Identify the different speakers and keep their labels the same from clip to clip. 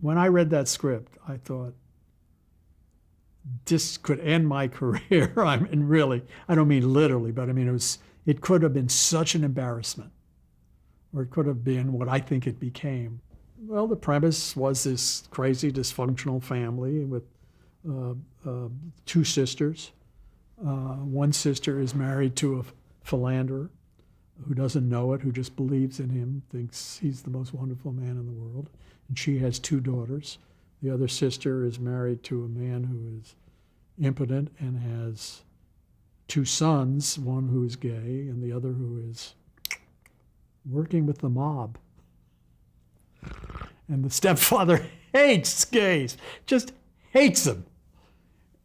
Speaker 1: when I read that script, I thought, this could end my career. I mean, really, I don't mean literally, but I mean, it could have been such an embarrassment, or it could have been what I think it became. Well, the premise was this crazy, dysfunctional family with uh, two sisters. One sister is married to a philanderer who doesn't know it, who just believes in him, thinks he's the most wonderful man in the world. And she has two daughters. The other sister is married to a man who is impotent and has two sons, one who is gay and the other who is working with the mob. And the stepfather hates gays, just hates them.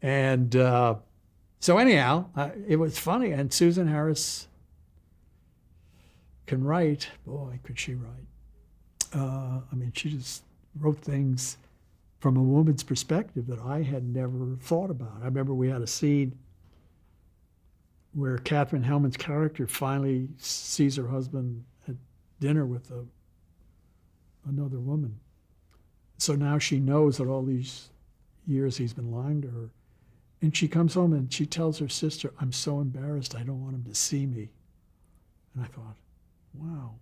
Speaker 1: And so anyhow, it was funny. And Susan Harris can write. Boy, could she write. I mean, she just wrote things from a woman's perspective that I had never thought about. I remember we had a scene where Katherine Hellman's character finally sees her husband at dinner with another woman. So now she knows that all these years he's been lying to her. And she comes home and she tells her sister, I'm so embarrassed, I don't want him to see me. And I thought, wow,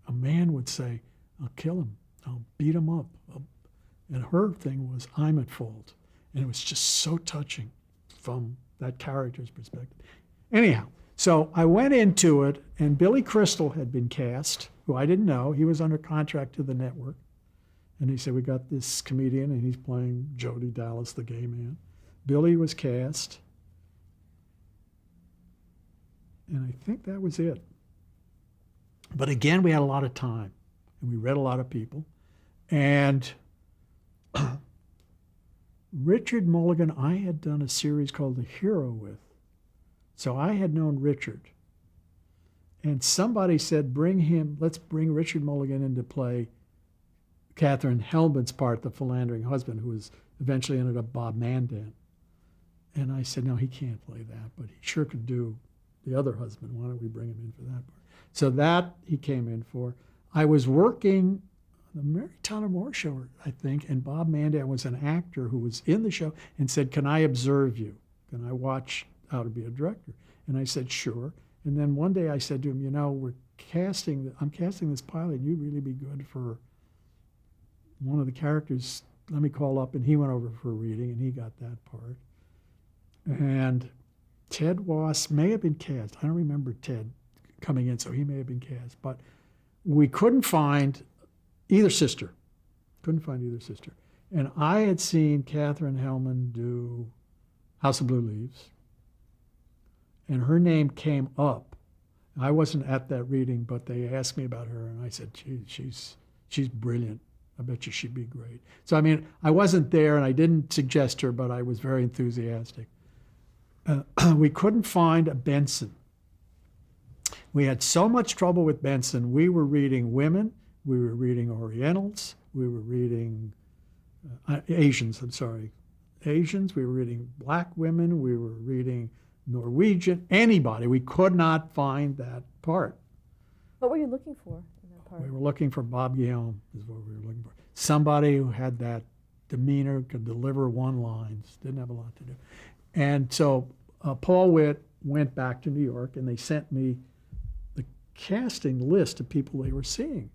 Speaker 1: a man would say, I'll kill him, I'll beat him up. And her thing was, I'm at fault. And it was just so touching from that character's perspective. Anyhow, so I went into it, and Billy Crystal had been cast, who I didn't know. He was under contract to the network. And he said, we got this comedian, and he's playing Jody Dallas, the gay man. Billy was cast. And I think that was it. But again, we had a lot of time, and we read a lot of people. And Richard Mulligan, I had done a series called The Hero with. So I had known Richard. And somebody said, let's bring Richard Mulligan in to play Katherine Hellman's part, the philandering husband, who was eventually ended up Bob Mandan. And I said, no, he can't play that, but he sure could do the other husband. Why don't we bring him in for that part? So that he came in for. I was working the Mary Tyler Moore show, I think, and Bob Mandan was an actor who was in the show and said, can I observe you? Can I watch how to be a director? And I said, sure. And then one day I said to him, I'm casting this pilot, and you'd really be good for one of the characters. Let me call up. And he went over for a reading, and he got that part. And Ted Wass may have been cast. I don't remember Ted coming in, so he may have been cast. But we couldn't find either sister. And I had seen Katherine Hellman do House of Blue Leaves, and her name came up. I wasn't at that reading, but they asked me about her, and I said, she's brilliant. I bet you she'd be great. So, I mean, I wasn't there, and I didn't suggest her, but I was very enthusiastic. We couldn't find a Benson. We had so much trouble with Benson. We were reading women. We were reading Orientals. We were reading Asians. Asians. We were reading black women. We were reading Norwegian. Anybody. We could not find that part.
Speaker 2: What were you looking for in that part?
Speaker 1: We were looking for Bob Guillaume is what we were looking for. Somebody who had that demeanor, could deliver one-lines, didn't have a lot to do. And so Paul Witt went back to New York, and they sent me the casting list of people they were seeing.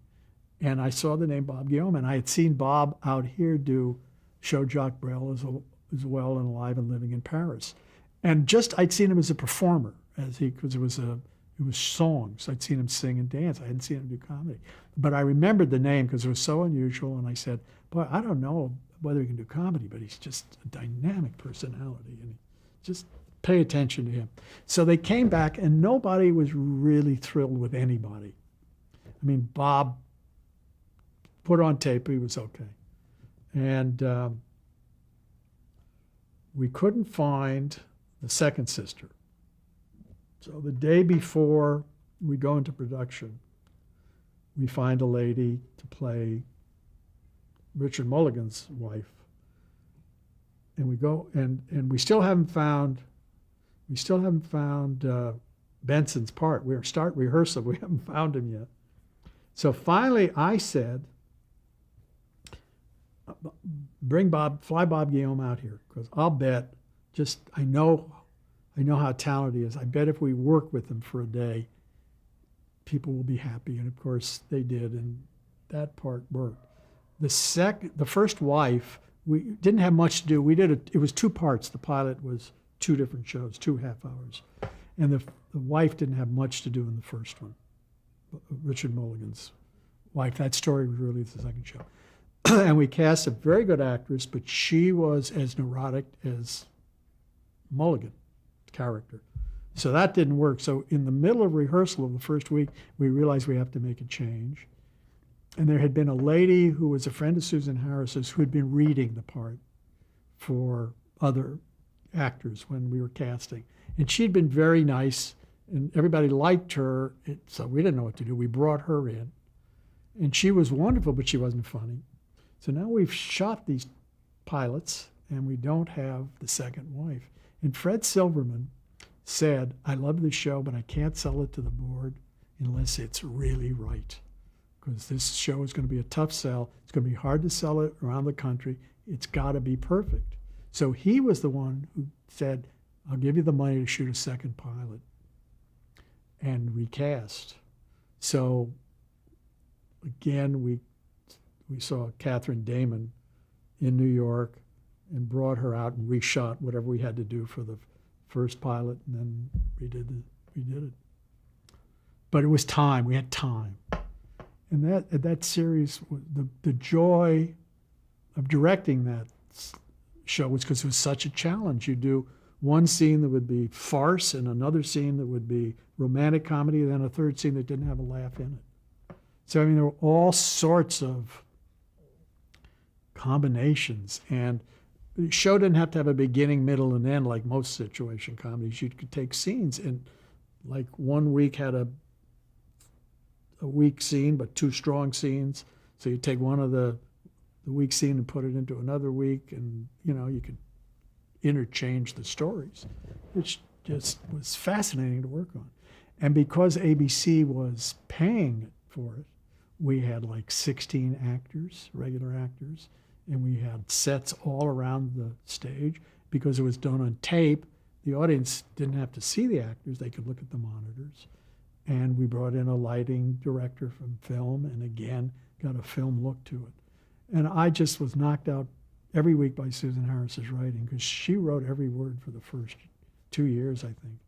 Speaker 1: And I saw the name Bob Guillaume, and I had seen Bob out here do Show Jacques Brel as well and Alive and Living in Paris. And I'd seen him as a performer, because it was songs. I'd seen him sing and dance. I hadn't seen him do comedy. But I remembered the name because it was so unusual, and I said, boy, I don't know whether he can do comedy, but he's just a dynamic personality, and just pay attention to him. So they came back, and nobody was really thrilled with anybody. I mean, Bob put on tape, he was okay. And we couldn't find the second sister. So the day before we go into production, we find a lady to play Richard Mulligan's wife. And we go, and we still haven't found Benson's part. We're start rehearsal, we haven't found him yet. So finally I said, fly Bob Guillaume out here, because I'll bet, I know how talented he is. I bet if we work with him for a day, people will be happy. And of course they did, and that part worked. The first wife, we didn't have much to do. It was 2 parts. The pilot was 2 different shows, 2 half hours. And the wife didn't have much to do in the first one. Richard Mulligan's wife. That story was really the second show. And we cast a very good actress, but she was as neurotic as Mulligan's character. So that didn't work. So in the middle of rehearsal of the first week, we realized we have to make a change. And there had been a lady who was a friend of Susan Harris's who had been reading the part for other actors when we were casting. And she'd been very nice, and everybody liked her, so we didn't know what to do. We brought her in, and she was wonderful, but she wasn't funny. So now we've shot these pilots, and we don't have the second wife. And Fred Silverman said, I love this show, but I can't sell it to the board unless it's really right. Because this show is going to be a tough sell. It's going to be hard to sell it around the country. It's got to be perfect. So he was the one who said, I'll give you the money to shoot a second pilot and recast. So again, we saw Catherine Damon in New York and brought her out and reshot whatever we had to do for the first pilot, and then we did it. But it was time. We had time. And that series, the joy of directing that show was because it was such a challenge. You do one scene that would be farce, and another scene that would be romantic comedy, and then a third scene that didn't have a laugh in it. So, I mean, there were all sorts of combinations. And the show didn't have to have a beginning, middle, and end like most situation comedies. You could take scenes, and like one week had a weak scene, but 2 strong scenes. So you take one of the weak scene and put it into another week, and you could interchange the stories, which just was fascinating to work on. And because ABC was paying for it, we had like 16 actors, regular actors, and we had sets all around the stage. Because it was done on tape, the audience didn't have to see the actors, they could look at the monitors. And we brought in a lighting director from film, and again, got a film look to it. And I just was knocked out every week by Susan Harris's writing, because she wrote every word for the first 2 years, I think.